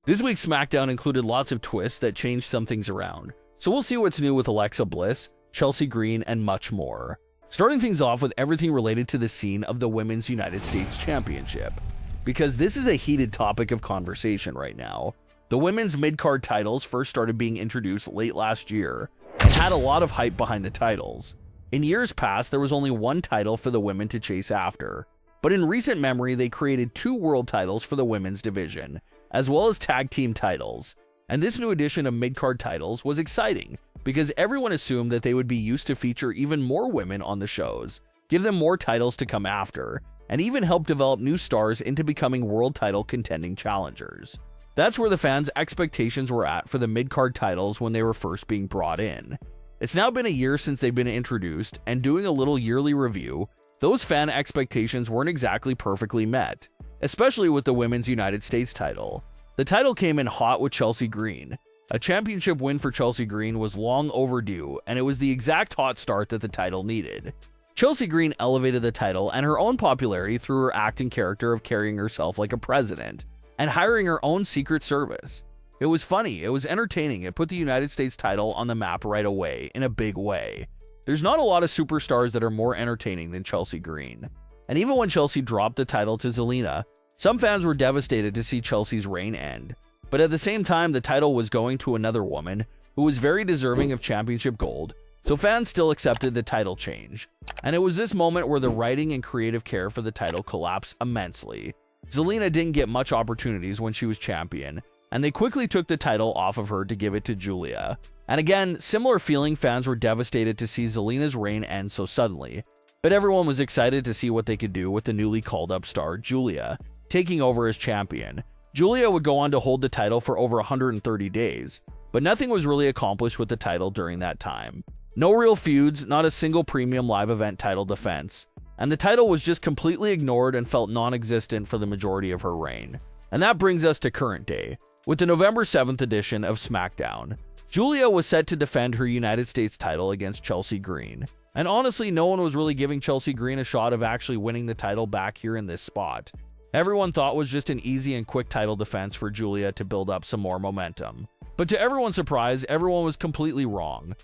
This week's SmackDown included lots of twists that changed some things around, so we'll see what's new with Alexa Bliss, Chelsea Green, and much more. Starting things off with everything related to the scene of the Women's United States Championship, because this is a heated topic of conversation right now. The women's mid-card titles first started being introduced late last year and had a lot of hype behind the titles. In years past, there was only one title for the women to chase after, but in recent memory, they created 2 world titles for the women's division, as well as tag team titles. And this new edition of mid-card titles was exciting because everyone assumed that they would be used to feature even more women on the shows, give them more titles to come after, and even help develop new stars into becoming world title contending challengers. That's where the fans' expectations were at for the mid-card titles when they were first being brought in. It's now been a year since they've been introduced, and doing a little yearly review, those fan expectations weren't exactly perfectly met, especially with the Women's United States title. The title came in hot with Chelsea Green. A championship win for Chelsea Green was long overdue, and it was the exact hot start that the title needed. Chelsea Green elevated the title and her own popularity through her acting character of carrying herself like a president and hiring her own secret service. It was funny, it was entertaining, it put the United States title on the map right away, in a big way. There's not a lot of superstars that are more entertaining than Chelsea Green. And even when Chelsea dropped the title to Zelina, some fans were devastated to see Chelsea's reign end. But at the same time, the title was going to another woman who was very deserving of championship gold, so fans still accepted the title change. And it was this moment where the writing and creative care for the title collapsed immensely. Zelina didn't get much opportunities when she was champion, and they quickly took the title off of her to give it to Giulia. And again, similar feeling, fans were devastated to see Zelina's reign end so suddenly, but everyone was excited to see what they could do with the newly called up star Giulia taking over as champion. Giulia would go on to hold the title for over 130 days, but nothing was really accomplished with the title during that time. No real feuds, not a single premium live event title defense, and the title was just completely ignored and felt non-existent for the majority of her reign. And that brings us to current day. With the November 7th edition of SmackDown, Giulia was set to defend her United States title against Chelsea Green. And honestly, no one was really giving Chelsea Green a shot of actually winning the title back here in this spot. Everyone thought it was just an easy and quick title defense for Giulia to build up some more momentum. But to everyone's surprise, everyone was completely wrong.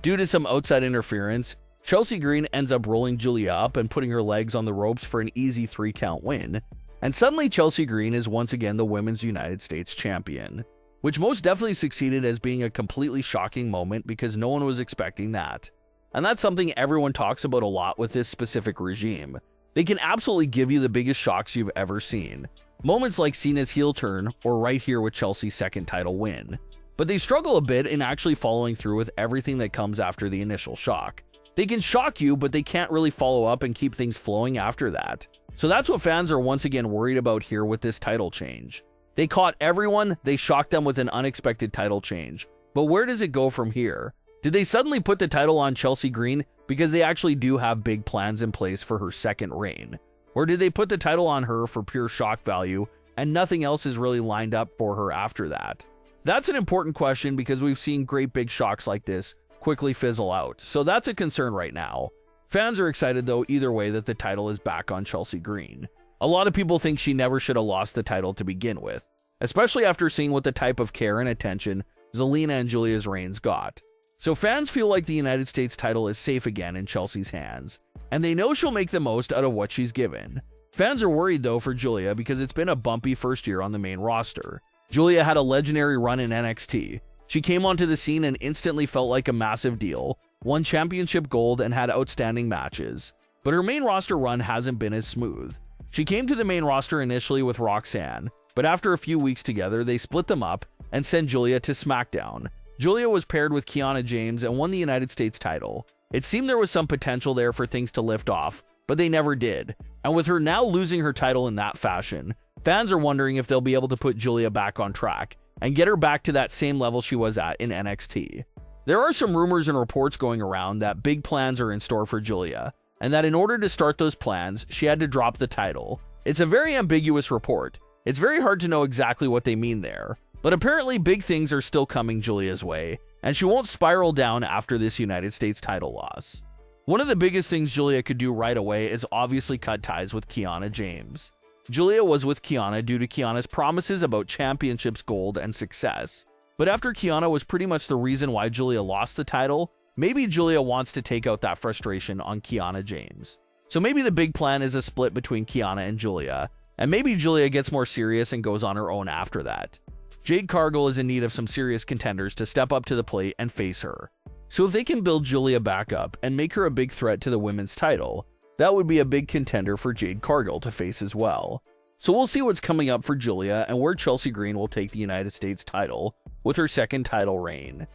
Due to some outside interference, Chelsea Green ends up rolling Giulia up and putting her legs on the ropes for an easy 3-count win. And suddenly Chelsea Green is once again the Women's United States Champion, which most definitely succeeded as being a completely shocking moment because no one was expecting that. And that's something everyone talks about a lot with this specific regime. They can absolutely give you the biggest shocks you've ever seen. Moments like Cena's heel turn, or right here with Chelsea's second title win. But they struggle a bit in actually following through with everything that comes after the initial shock. They can shock you, but they can't really follow up and keep things flowing after that. So that's what fans are once again worried about here with this title change. They caught everyone, they shocked them with an unexpected title change. But where does it go from here? Did they suddenly put the title on Chelsea Green because they actually do have big plans in place for her second reign? Or did they put the title on her for pure shock value and nothing else is really lined up for her after that? That's an important question because we've seen great big shocks like this quickly fizzle out. So that's a concern right now. Fans are excited though either way that the title is back on Chelsea Green. A lot of people think she never should have lost the title to begin with, especially after seeing what the type of care and attention Zelina and Giulia's reigns got. So fans feel like the United States title is safe again in Chelsea's hands, and they know she'll make the most out of what she's given. Fans are worried though for Giulia because it's been a bumpy first year on the main roster. Giulia had a legendary run in NXT. She came onto the scene and instantly felt like a massive deal, won championship gold and had outstanding matches. But her main roster run hasn't been as smooth. She came to the main roster initially with Roxanne, but after a few weeks together, they split them up and sent Giulia to SmackDown. Giulia was paired with Kiana James and won the United States title. It seemed there was some potential there for things to lift off, but they never did. And with her now losing her title in that fashion, fans are wondering if they'll be able to put Giulia back on track and get her back to that same level she was at in NXT. There are some rumors and reports going around that big plans are in store for Giulia, and that in order to start those plans, she had to drop the title. It's a very ambiguous report. It's very hard to know exactly what they mean there. But apparently big things are still coming Giulia's way, and she won't spiral down after this United States title loss. One of the biggest things Giulia could do right away is obviously cut ties with Kiana James. Giulia was with Kiana due to Kiana's promises about championships, gold, and success. But after Kiana was pretty much the reason why Giulia lost the title, maybe Giulia wants to take out that frustration on Kiana James. So maybe the big plan is a split between Kiana and Giulia, and maybe Giulia gets more serious and goes on her own after that. Jade Cargill is in need of some serious contenders to step up to the plate and face her. So if they can build Giulia back up and make her a big threat to the women's title, that would be a big contender for Jade Cargill to face as well. So we'll see what's coming up for Giulia and where Chelsea Green will take the United States title with her second title reign.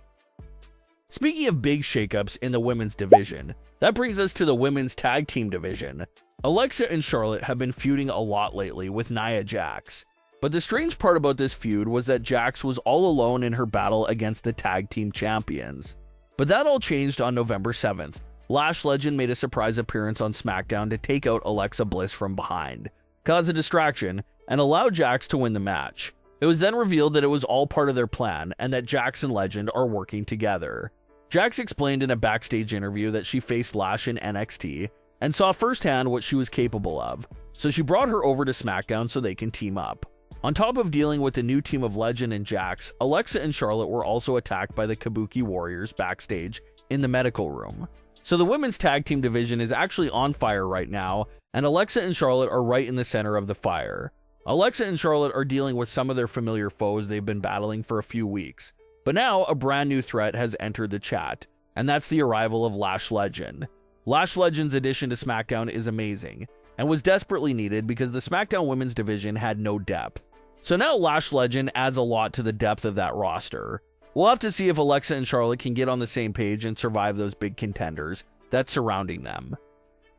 Speaking of big shakeups in the women's division, that brings us to the women's tag team division. Alexa and Charlotte have been feuding a lot lately with Nia Jax. But the strange part about this feud was that Jax was all alone in her battle against the tag team champions. But that all changed on November 7th. Lash Legend made a surprise appearance on SmackDown to take out Alexa Bliss from behind, cause a distraction, and allow Jax to win the match. It was then revealed that it was all part of their plan and that Jax and Legend are working together. Jax explained in a backstage interview that she faced Lash in NXT and saw firsthand what she was capable of, so she brought her over to SmackDown so they can team up. On top of dealing with the new team of Legend and Jax, Alexa and Charlotte were also attacked by the Kabuki Warriors backstage in the medical room. So the women's tag team division is actually on fire right now, and Alexa and Charlotte are right in the center of the fire. Alexa and Charlotte are dealing with some of their familiar foes they've been battling for a few weeks, but now a brand new threat has entered the chat, and that's the arrival of Lash Legend. Lash Legend's addition to SmackDown is amazing, and was desperately needed because the SmackDown women's division had no depth. So now Lash Legend adds a lot to the depth of that roster. We'll have to see if Alexa and Charlotte can get on the same page and survive those big contenders that's surrounding them.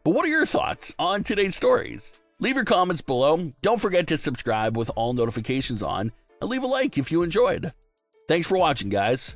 But what are your thoughts on today's stories? Leave your comments below. Don't forget to subscribe with all notifications on, and leave a like if you enjoyed. Thanks for watching, guys.